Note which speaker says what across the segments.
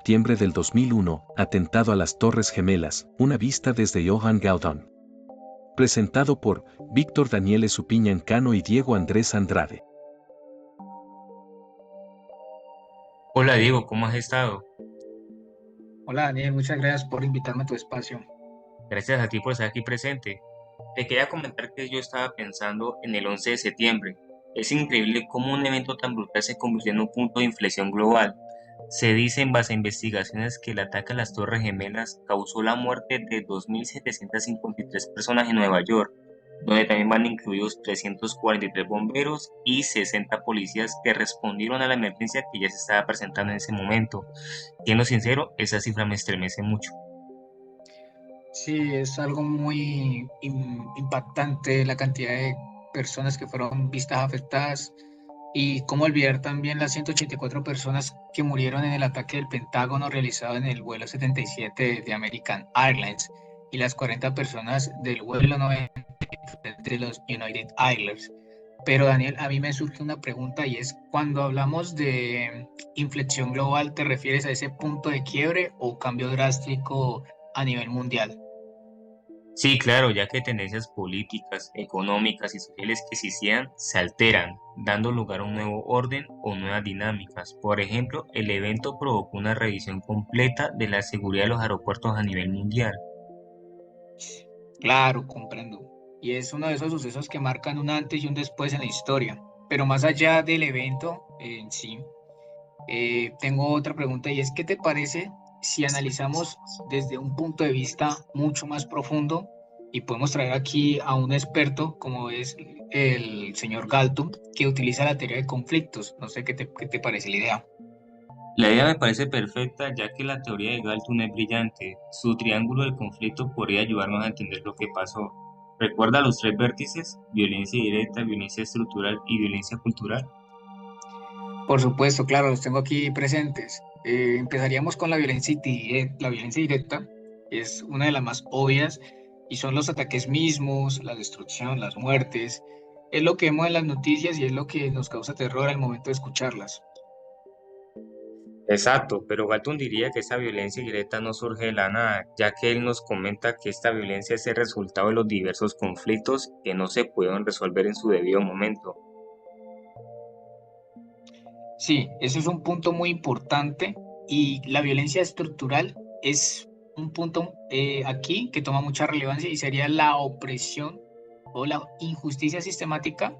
Speaker 1: septiembre del 2001, atentado a las Torres Gemelas, una vista desde Johann Gaudón. Presentado por Víctor Daniel Esupiñán Encano y Diego Andrés Andrade.
Speaker 2: Hola Diego, ¿cómo has estado?
Speaker 3: Hola Daniel, muchas gracias por invitarme a tu espacio.
Speaker 2: Gracias a ti por estar aquí presente. Te quería comentar que yo estaba pensando en el 11 de septiembre. Es increíble cómo un evento tan brutal se convirtió en un punto de inflexión global. Se dice en base a investigaciones que el ataque a las Torres Gemelas causó la muerte de 2.753 personas en Nueva York, donde también van incluidos 343 bomberos y 60 policías que respondieron a la emergencia que ya se estaba presentando en ese momento. Siendo sincero, esa cifra me estremece mucho.
Speaker 3: Sí, es algo muy impactante la cantidad de personas que fueron vistas afectadas y cómo olvidar también las 184 personas que murieron en el ataque del Pentágono realizado en el vuelo 77 de American Airlines y las 40 personas del vuelo 90 de los United Airlines. Pero Daniel, a mí me surge una pregunta y es, cuando hablamos de inflexión global, ¿te refieres a ese punto de quiebre o cambio drástico a nivel mundial?
Speaker 2: Sí, claro, ya que tendencias políticas, económicas y sociales que existían se alteran, dando lugar a un nuevo orden o nuevas dinámicas. Por ejemplo, el evento provocó una revisión completa de la seguridad de los aeropuertos a nivel mundial.
Speaker 3: Claro, comprendo. Y es uno de esos sucesos que marcan un antes y un después en la historia. Pero más allá del evento en sí, tengo otra pregunta y es, ¿qué te parece si analizamos desde un punto de vista mucho más profundo y podemos traer aquí a un experto como es el señor Galton, que utiliza la teoría de conflictos? No sé qué te parece la idea.
Speaker 2: La idea me parece perfecta ya que la teoría de Galton es brillante. Su triángulo del conflicto podría ayudarnos a entender lo que pasó. ¿Recuerda los tres vértices? Violencia directa, violencia estructural y violencia cultural.
Speaker 3: Por supuesto, claro, los tengo aquí presentes. Empezaríamos con la violencia directa, es una de las más obvias y son los ataques mismos, la destrucción, las muertes. Es lo que vemos en las noticias y es lo que nos causa terror al momento de escucharlas.
Speaker 2: Exacto, pero Galton diría que esta violencia directa no surge de la nada, ya que él nos comenta que esta violencia es el resultado de los diversos conflictos que no se pudieron resolver en su debido momento.
Speaker 3: Sí, ese es un punto muy importante y la violencia estructural es un punto aquí que toma mucha relevancia y sería la opresión o la injusticia sistemática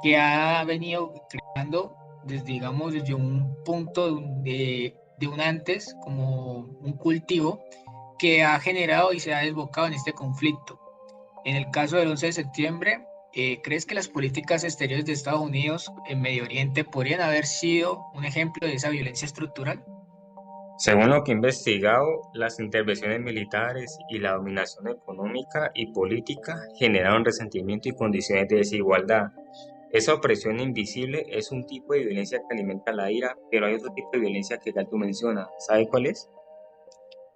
Speaker 3: que ha venido creando desde, digamos, desde un punto de un antes, como un cultivo que ha generado y se ha desbocado en este conflicto. En el caso del 11 de septiembre, ¿crees que las políticas exteriores de Estados Unidos en Medio Oriente podrían haber sido un ejemplo de esa violencia estructural?
Speaker 2: Según lo que he investigado, las intervenciones militares y la dominación económica y política generaron resentimiento y condiciones de desigualdad. Esa opresión invisible es un tipo de violencia que alimenta la ira, pero hay otro tipo de violencia que Galton menciona. ¿Sabe cuál es?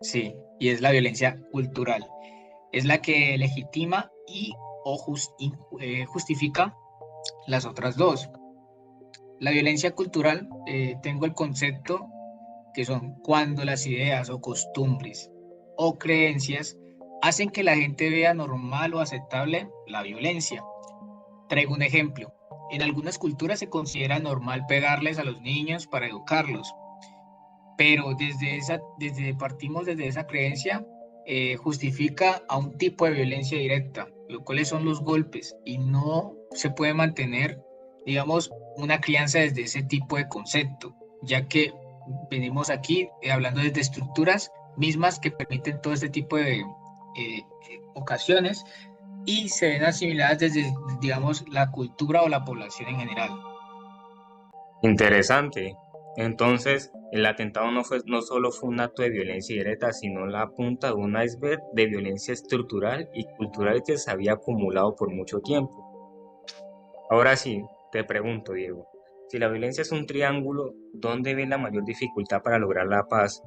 Speaker 3: Sí, y es la violencia cultural. Es la que legitima y o justifica las otras dos. La violencia cultural, tengo el concepto que son cuando las ideas o costumbres o creencias hacen que la gente vea normal o aceptable la violencia. Traigo un ejemplo. En algunas culturas se considera normal pegarles a los niños para educarlos, pero partimos desde esa creencia, justifica a un tipo de violencia directa, lo cuales son los golpes, y no se puede mantener, digamos, una crianza desde ese tipo de concepto, ya que venimos aquí hablando desde estructuras mismas que permiten todo este tipo de ocasiones y se ven asimiladas desde, digamos, la cultura o la población en general.
Speaker 2: Interesante. Entonces, el atentado no solo fue un acto de violencia directa, sino la punta de un iceberg de violencia estructural y cultural que se había acumulado por mucho tiempo. Ahora sí, te pregunto, Diego, si la violencia es un triángulo, ¿dónde ve la mayor dificultad para lograr la paz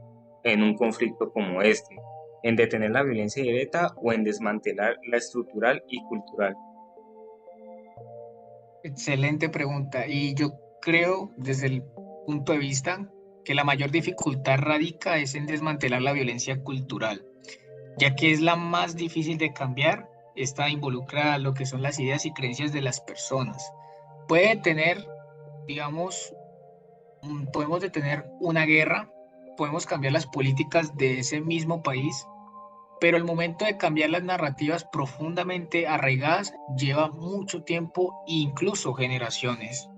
Speaker 2: en un conflicto como este? ¿En detener la violencia directa o en desmantelar la estructural y cultural?
Speaker 3: Excelente pregunta. Y yo creo, desde el punto de vista, que la mayor dificultad radica es en desmantelar la violencia cultural, ya que es la más difícil de cambiar. Esta involucra lo que son las ideas y creencias de las personas. Puede tener, digamos, podemos detener una guerra, podemos cambiar las políticas de ese mismo país, pero el momento de cambiar las narrativas profundamente arraigadas lleva mucho tiempo e incluso generaciones.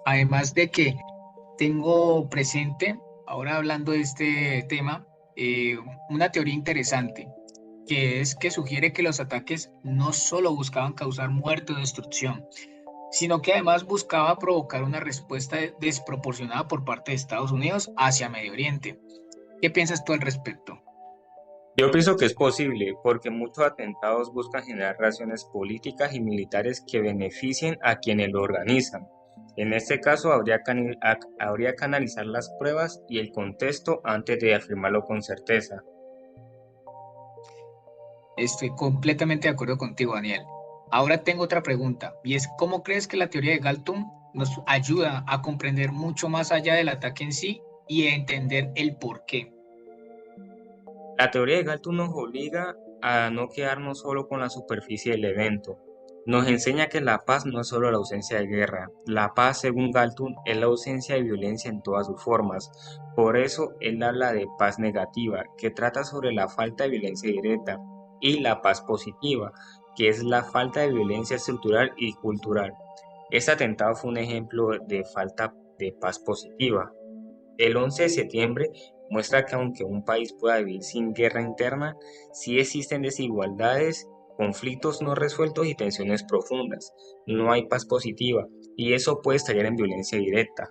Speaker 3: Además de que tengo presente, ahora hablando de este tema, eh, una teoría interesante, que es que sugiere que los ataques no solo buscaban causar muerte o destrucción, sino que además buscaba provocar una respuesta desproporcionada por parte de Estados Unidos hacia Medio Oriente. ¿Qué piensas tú al respecto?
Speaker 2: Yo pienso que es posible, porque muchos atentados buscan generar relaciones políticas y militares que beneficien a quienes lo organizan. En este caso, habría que analizar las pruebas y el contexto antes de afirmarlo con certeza.
Speaker 3: Estoy completamente de acuerdo contigo, Daniel. Ahora tengo otra pregunta, y es, ¿cómo crees que la teoría de Galton nos ayuda a comprender mucho más allá del ataque en sí y a entender el por qué?
Speaker 2: La teoría de Galton nos obliga a no quedarnos solo con la superficie del evento. Nos enseña que la paz no es solo la ausencia de guerra. La paz, según Galton, es la ausencia de violencia en todas sus formas. Por eso, él habla de paz negativa, que trata sobre la falta de violencia directa, y la paz positiva, que es la falta de violencia estructural y cultural. Este atentado fue un ejemplo de falta de paz positiva. El 11 de septiembre muestra que aunque un país pueda vivir sin guerra interna, sí existen desigualdades, conflictos no resueltos y tensiones profundas. No hay paz positiva y eso puede estallar en violencia directa.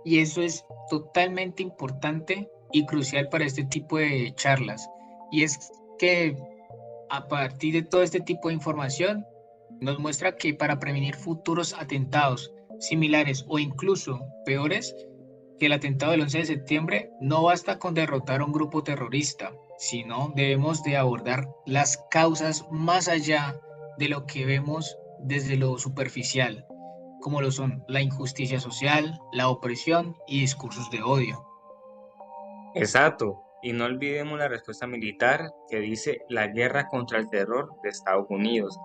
Speaker 3: Y eso es totalmente importante y crucial para este tipo de charlas. Y es que a partir de todo este tipo de información, nos muestra que para prevenir futuros atentados similares o incluso peores que el atentado del 11 de septiembre, no basta con derrotar a un grupo terrorista, sino debemos de abordar las causas más allá de lo que vemos desde lo superficial, como lo son la injusticia social, la opresión y discursos de odio.
Speaker 2: Exacto. Y no olvidemos la respuesta militar que dice la guerra contra el terror de Estados Unidos,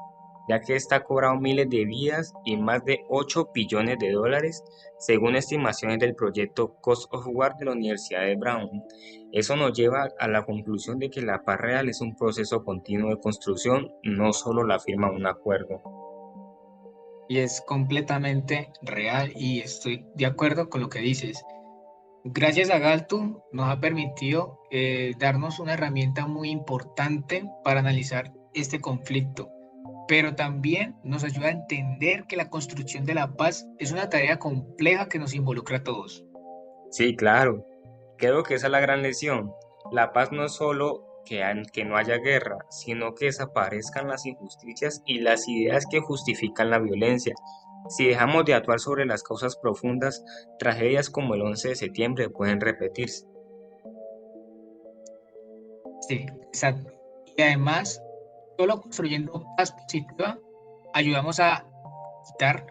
Speaker 2: ya que está cobrado miles de vidas y más de 8 billones de dólares, según estimaciones del proyecto Cost of War de la Universidad de Brown. Eso nos lleva a la conclusión de que la paz real es un proceso continuo de construcción, no solo la firma de un acuerdo.
Speaker 3: Y es completamente real y estoy de acuerdo con lo que dices. Gracias a Galton nos ha permitido darnos una herramienta muy importante para analizar este conflicto, pero también nos ayuda a entender que la construcción de la paz es una tarea compleja que nos involucra a todos.
Speaker 2: Sí, claro. Creo que esa es la gran lección. La paz no es solo que no haya guerra, sino que desaparezcan las injusticias y las ideas que justifican la violencia. Si dejamos de actuar sobre las causas profundas, tragedias como el 11 de septiembre pueden repetirse.
Speaker 3: Sí, exacto. Y además, solo construyendo paz positiva, ayudamos a quitar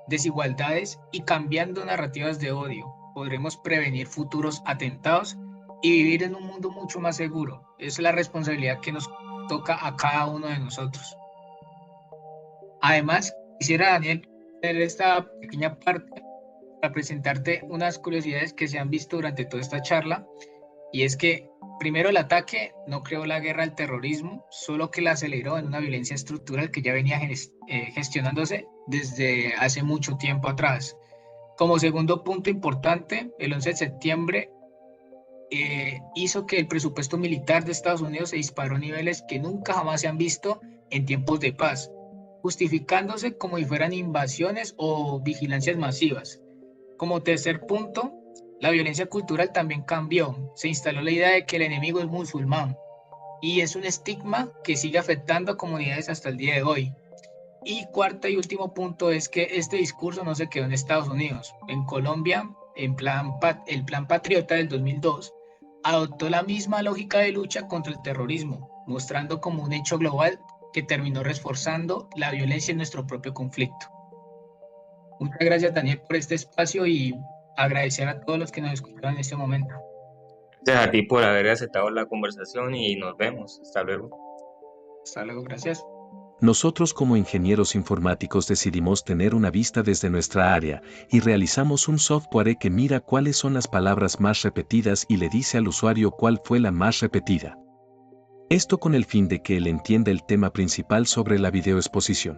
Speaker 3: desigualdades y cambiando narrativas de odio, podremos prevenir futuros atentados y vivir en un mundo mucho más seguro. Es la responsabilidad que nos toca a cada uno de nosotros. Además, quisiera, Daniel, hacer esta pequeña parte para presentarte unas curiosidades que se han visto durante toda esta charla. Y es que, primero, el ataque no creó la guerra al terrorismo, solo que la aceleró en una violencia estructural que ya venía gestionándose desde hace mucho tiempo atrás. Como segundo punto importante, el 11 de septiembre hizo que el presupuesto militar de Estados Unidos se disparó a niveles que nunca jamás se han visto en tiempos de paz, justificándose como si fueran invasiones o vigilancias masivas. Como tercer punto, la violencia cultural también cambió. Se instaló la idea de que el enemigo es musulmán y es un estigma que sigue afectando a comunidades hasta el día de hoy. Y cuarto y último punto es que este discurso no se quedó en Estados Unidos. En Colombia, el Plan Patriota del 2002 adoptó la misma lógica de lucha contra el terrorismo, mostrando como un hecho global que terminó reforzando la violencia en nuestro propio conflicto. Muchas gracias, Daniel, por este espacio y agradecer a todos los que nos escucharon en este momento.
Speaker 2: Gracias a ti por haber aceptado la conversación y nos vemos. Hasta luego.
Speaker 3: Hasta luego, gracias.
Speaker 1: Nosotros como ingenieros informáticos decidimos tener una vista desde nuestra área y realizamos un software que mira cuáles son las palabras más repetidas y le dice al usuario cuál fue la más repetida. Esto con el fin de que él entienda el tema principal sobre la videoexposición.